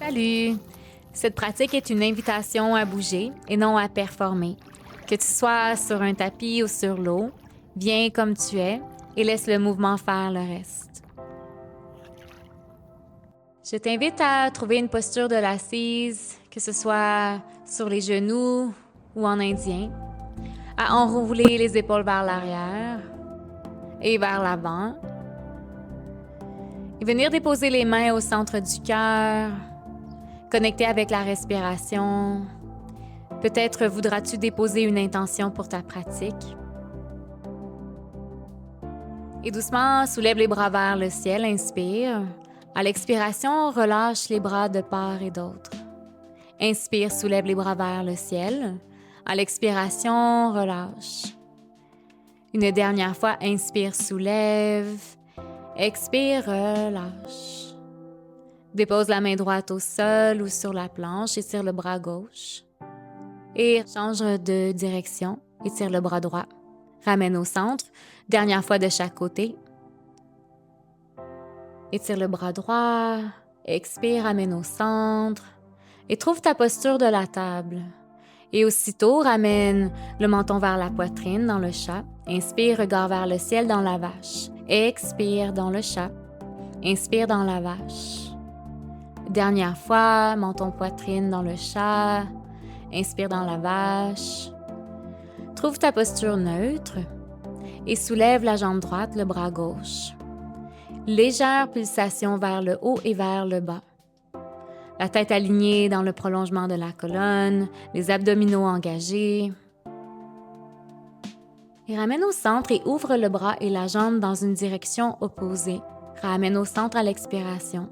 Salut! Cette pratique est une invitation à bouger et non à performer. Que tu sois sur un tapis ou sur l'eau, viens comme tu es et laisse le mouvement faire le reste. Je t'invite à trouver une posture de l'assise, que ce soit sur les genoux ou en indien, à enrouler les épaules vers l'arrière et vers l'avant, et venir déposer les mains au centre du cœur, connecter avec la respiration. Peut-être voudras-tu déposer une intention pour ta pratique. Et doucement, soulève les bras vers le ciel, inspire. À l'expiration, relâche les bras de part et d'autre. Inspire, soulève les bras vers le ciel. À l'expiration, relâche. Une dernière fois, inspire, soulève. Expire, relâche. Dépose la main droite au sol ou sur la planche, étire le bras gauche. Et change de direction, étire le bras droit. Ramène au centre, dernière fois de chaque côté. Étire le bras droit, expire, ramène au centre et trouve ta posture de la table. Et aussitôt, ramène le menton vers la poitrine dans le chat. Inspire, regard vers le ciel dans la vache. Expire dans le chat. Inspire dans la vache. Dernière fois, menton poitrine dans le chat. Inspire dans la vache. Trouve ta posture neutre et soulève la jambe droite, le bras gauche. Légère pulsation vers le haut et vers le bas. La tête alignée dans le prolongement de la colonne, les abdominaux engagés. Et ramène au centre et ouvre le bras et la jambe dans une direction opposée. Ramène au centre à l'expiration.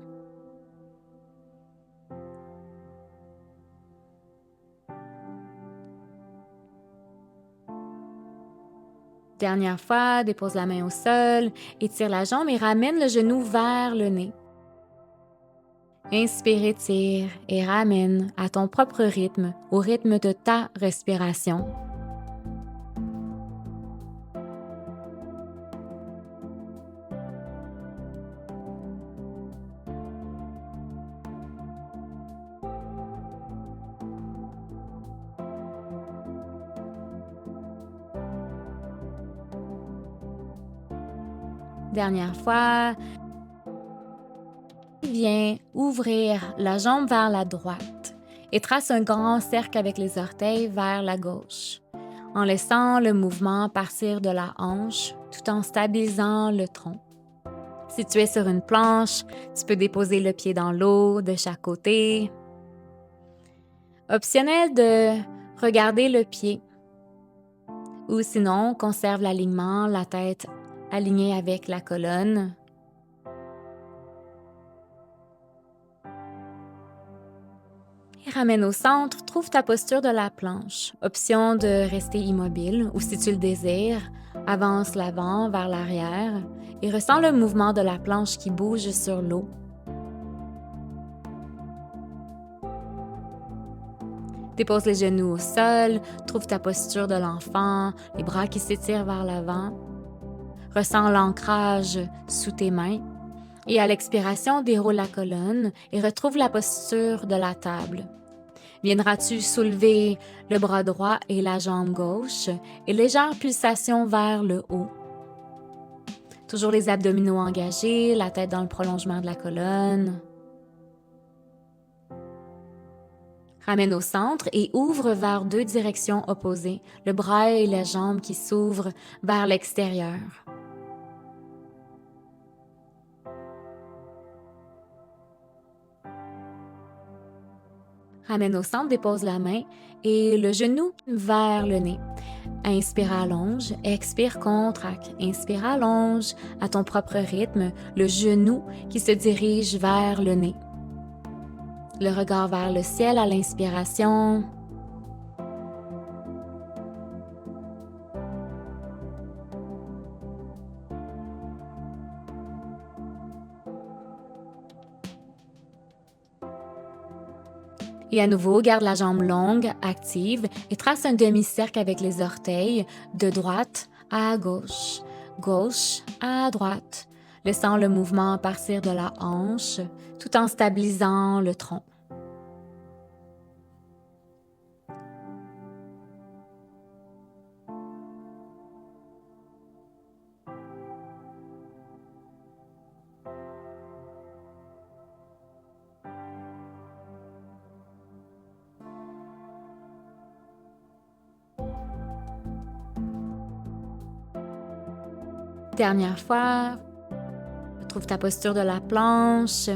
Dernière fois, dépose la main au sol, étire la jambe et ramène le genou vers le nez. Inspire, étire et ramène à ton propre rythme, au rythme de ta respiration. Dernière fois, viens ouvrir la jambe vers la droite et trace un grand cercle avec les orteils vers la gauche, en laissant le mouvement partir de la hanche tout en stabilisant le tronc. Si tu es sur une planche, tu peux déposer le pied dans l'eau de chaque côté. Optionnel de regarder le pied ou sinon, conserve l'alignement, la tête alignée avec la colonne. Et ramène au centre, trouve ta posture de la planche. Option de rester immobile ou si tu le désires, avance l'avant vers l'arrière et ressens le mouvement de la planche qui bouge sur l'eau. Dépose les genoux au sol, trouve ta posture de l'enfant, les bras qui s'étirent vers l'avant. Ressens l'ancrage sous tes mains. Et à l'expiration, déroule la colonne et retrouve la posture de la table. Viendras-tu soulever le bras droit et la jambe gauche et légère pulsation vers le haut. Toujours les abdominaux engagés, la tête dans le prolongement de la colonne. Ramène au centre et ouvre vers deux directions opposées, le bras et la jambe qui s'ouvrent vers l'extérieur. Ramène au centre, dépose la main et le genou vers le nez. Inspire, allonge, expire, contracte. Inspire, allonge à ton propre rythme, le genou qui se dirige vers le nez. Le regard vers le ciel à l'inspiration. Et à nouveau, garde la jambe longue, active et trace un demi-cercle avec les orteils de droite à gauche, gauche à droite, laissant le mouvement partir de la hanche tout en stabilisant le tronc. Dernière fois, trouve ta posture de la planche.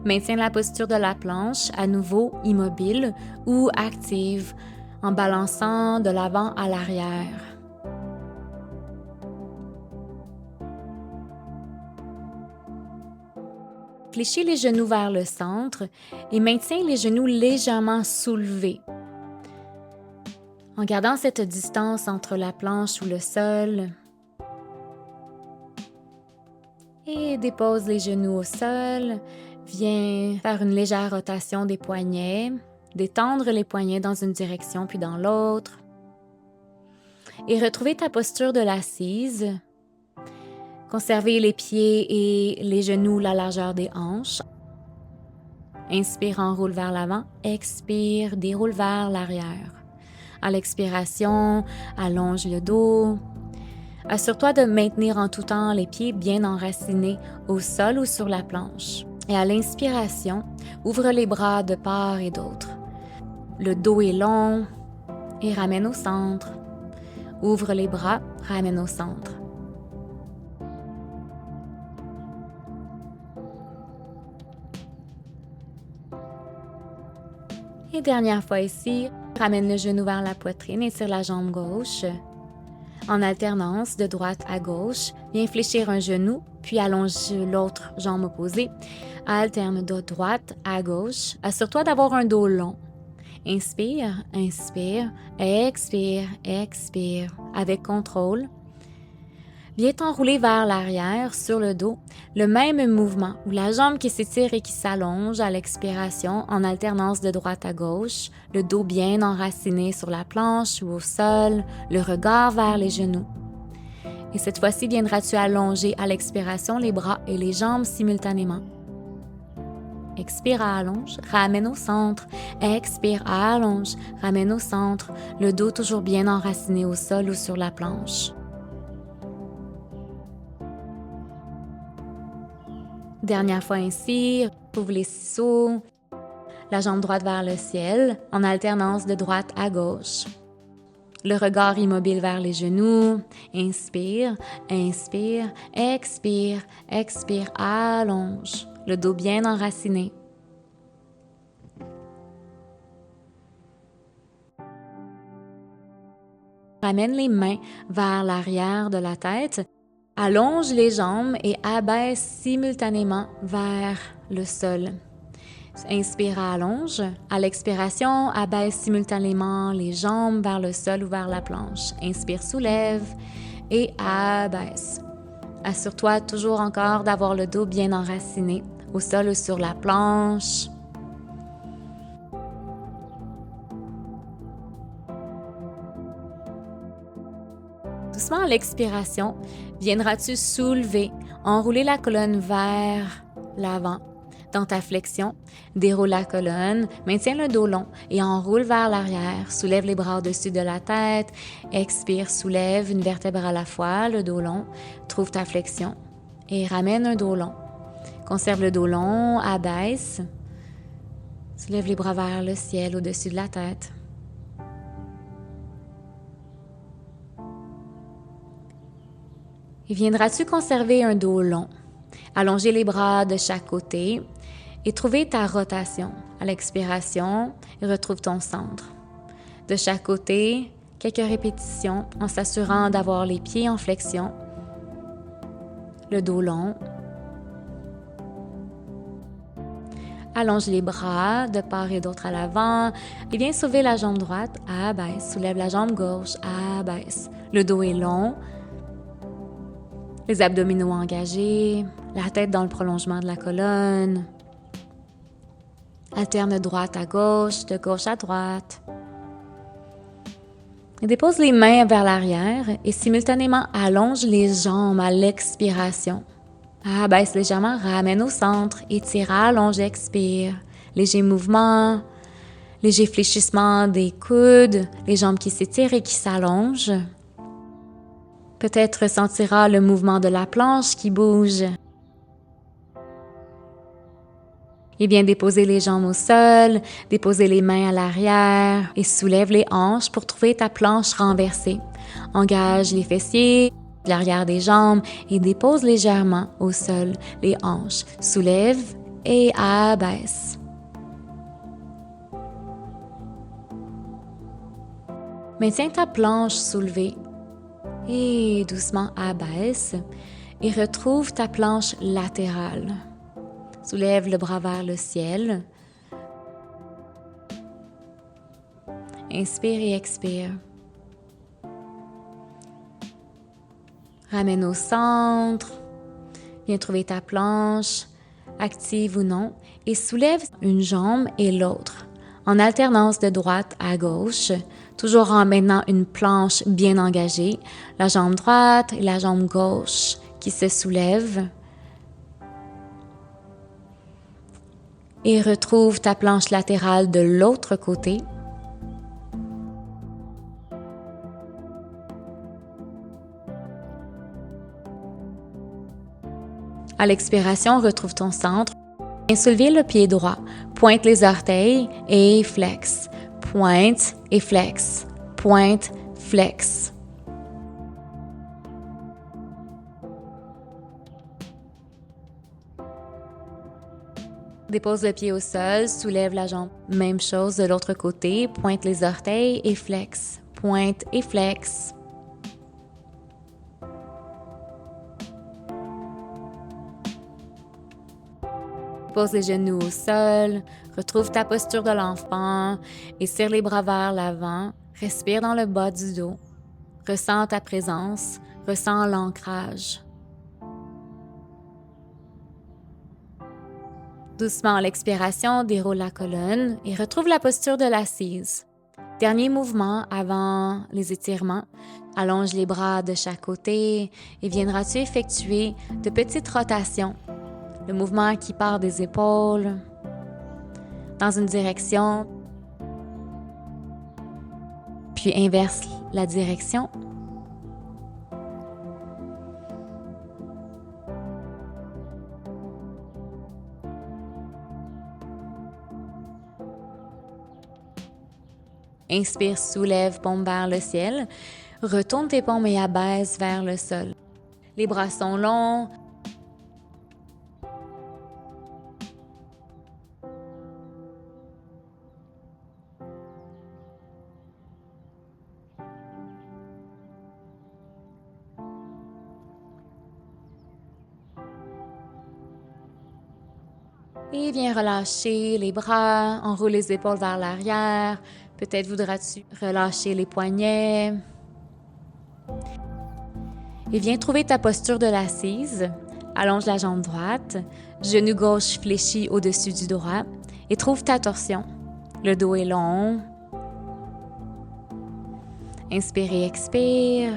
Maintiens la posture de la planche, à nouveau immobile ou active, en balançant de l'avant à l'arrière. Fléchis les genoux vers le centre et maintiens les genoux légèrement soulevés. En gardant cette distance entre la planche ou le sol. Et dépose les genoux au sol. Viens faire une légère rotation des poignets. Détendre les poignets dans une direction puis dans l'autre. Et retrouver ta posture de l'assise. Conservez les pieds et les genoux la largeur des hanches. Inspire, enroule vers l'avant. Expire, déroule vers l'arrière. À l'expiration, allonge le dos. Assure-toi de maintenir en tout temps les pieds bien enracinés au sol ou sur la planche. Et à l'inspiration, ouvre les bras de part et d'autre. Le dos est long et ramène au centre. Ouvre les bras, ramène au centre. Et dernière fois ici, ramène le genou vers la poitrine et tire la jambe gauche. En alternance de droite à gauche, viens fléchir un genou, puis allonge l'autre jambe opposée. Alterne de droite à gauche. Assure-toi d'avoir un dos long. Inspire, inspire, expire, expire. Avec contrôle. Viens t'enrouler vers l'arrière, sur le dos, le même mouvement où la jambe qui s'étire et qui s'allonge à l'expiration en alternance de droite à gauche, le dos bien enraciné sur la planche ou au sol, le regard vers les genoux. Et cette fois-ci, viendras-tu allonger à l'expiration les bras et les jambes simultanément. Expire, allonge, ramène au centre. Expire, allonge, ramène au centre, le dos toujours bien enraciné au sol ou sur la planche. Dernière fois ainsi, ouvre les ciseaux, la jambe droite vers le ciel, en alternance de droite à gauche. Le regard immobile vers les genoux. Inspire, inspire, expire, expire, allonge. Le dos bien enraciné. Ramène les mains vers l'arrière de la tête. Allonge les jambes et abaisse simultanément vers le sol. Inspire, allonge. À l'expiration, abaisse simultanément les jambes vers le sol ou vers la planche. Inspire, soulève et abaisse. Assure-toi toujours encore d'avoir le dos bien enraciné au sol ou sur la planche. Doucement à l'expiration, viendras-tu soulever, enrouler la colonne vers l'avant. Dans ta flexion, déroule la colonne, maintiens le dos long et enroule vers l'arrière. Soulève les bras au-dessus de la tête. Expire, soulève une vertèbre à la fois, le dos long. Trouve ta flexion et ramène un dos long. Conserve le dos long, abaisse. Soulève les bras vers le ciel au-dessus de la tête. Et viendras-tu conserver un dos long? Allonger les bras de chaque côté et trouver ta rotation. À l'expiration, retrouve ton centre. De chaque côté, quelques répétitions en s'assurant d'avoir les pieds en flexion, le dos long. Allonge les bras de part et d'autre à l'avant et viens soulever la jambe droite, abaisse. Soulève la jambe gauche, abaisse. Le dos est long. Les abdominaux engagés, la tête dans le prolongement de la colonne. Alterne de droite à gauche, de gauche à droite. Et dépose les mains vers l'arrière et simultanément allonge les jambes à l'expiration. Abaisse légèrement, ramène au centre, étire, allonge, expire. Léger mouvement, léger fléchissement des coudes, les jambes qui s'étirent et qui s'allongent. Peut-être ressentira le mouvement de la planche qui bouge. Et bien déposer les jambes au sol, déposer les mains à l'arrière et soulève les hanches pour trouver ta planche renversée. Engage les fessiers, l'arrière des jambes et dépose légèrement au sol les hanches. Soulève et abaisse. Maintiens ta planche soulevée et doucement abaisse et retrouve ta planche latérale. Soulève le bras vers le ciel. Inspire et expire. Ramène au centre. Viens trouver ta planche, active ou non, et soulève une jambe et l'autre, en alternance de droite à gauche, toujours en maintenant une planche bien engagée, la jambe droite et la jambe gauche qui se soulèvent. Et retrouve ta planche latérale de l'autre côté. À l'expiration, retrouve ton centre. Et soulevez le pied droit. Pointe les orteils et flex. Pointe et flex. Pointe, flex. Dépose le pied au sol, soulève la jambe. Même chose de l'autre côté. Pointe les orteils et flex. Pointe et flex. Pose les genoux au sol, retrouve ta posture de l'enfant, étire les bras vers l'avant, respire dans le bas du dos, ressens ta présence, ressens l'ancrage. Doucement à l'expiration, déroule la colonne et retrouve la posture de l'assise. Dernier mouvement avant les étirements. Allonge les bras de chaque côté et viendras-tu effectuer de petites rotations. Le mouvement qui part des épaules dans une direction, puis inverse la direction. Inspire, soulève, paume vers le ciel. Retourne tes paumes et abaisse vers le sol. Les bras sont longs. Et viens relâcher les bras, enroule les épaules vers l'arrière. Peut-être voudras-tu relâcher les poignets. Et viens trouver ta posture de l'assise. Allonge la jambe droite, genou gauche fléchi au-dessus du droit et trouve ta torsion. Le dos est long. Inspire et expire.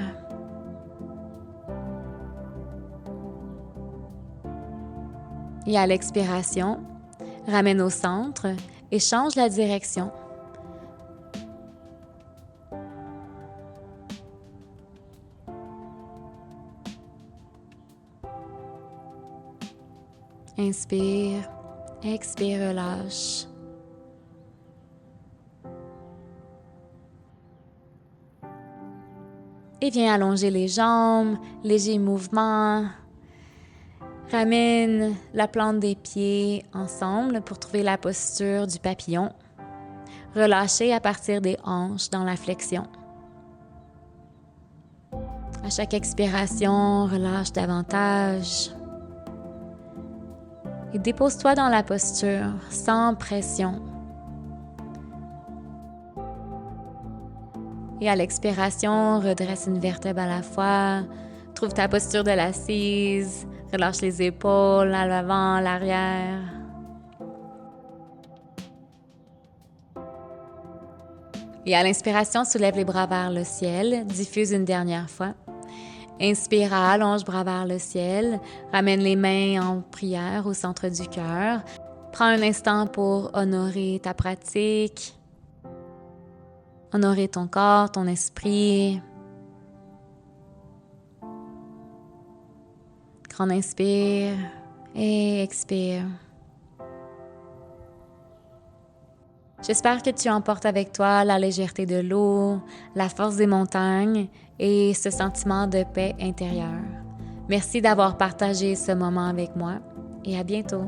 Et à l'expiration, ramène au centre et change la direction. Inspire, expire, relâche. Et viens allonger les jambes, léger mouvement. Ramène la plante des pieds ensemble pour trouver la posture du papillon. Relâchez à partir des hanches dans la flexion. À chaque expiration, relâche davantage. Et dépose-toi dans la posture sans pression. Et à l'expiration, redresse une vertèbre à la fois. Trouve ta posture de l'assise. Relâche les épaules à l'avant, à l'arrière. Et à l'inspiration, soulève les bras vers le ciel. Diffuse une dernière fois. Inspire, allonge bras vers le ciel. Ramène les mains en prière au centre du cœur. Prends un instant pour honorer ta pratique. Honorer ton corps, ton esprit. Grand inspire et expire. J'espère que tu emportes avec toi la légèreté de l'eau, la force des montagnes et ce sentiment de paix intérieure. Merci d'avoir partagé ce moment avec moi et à bientôt.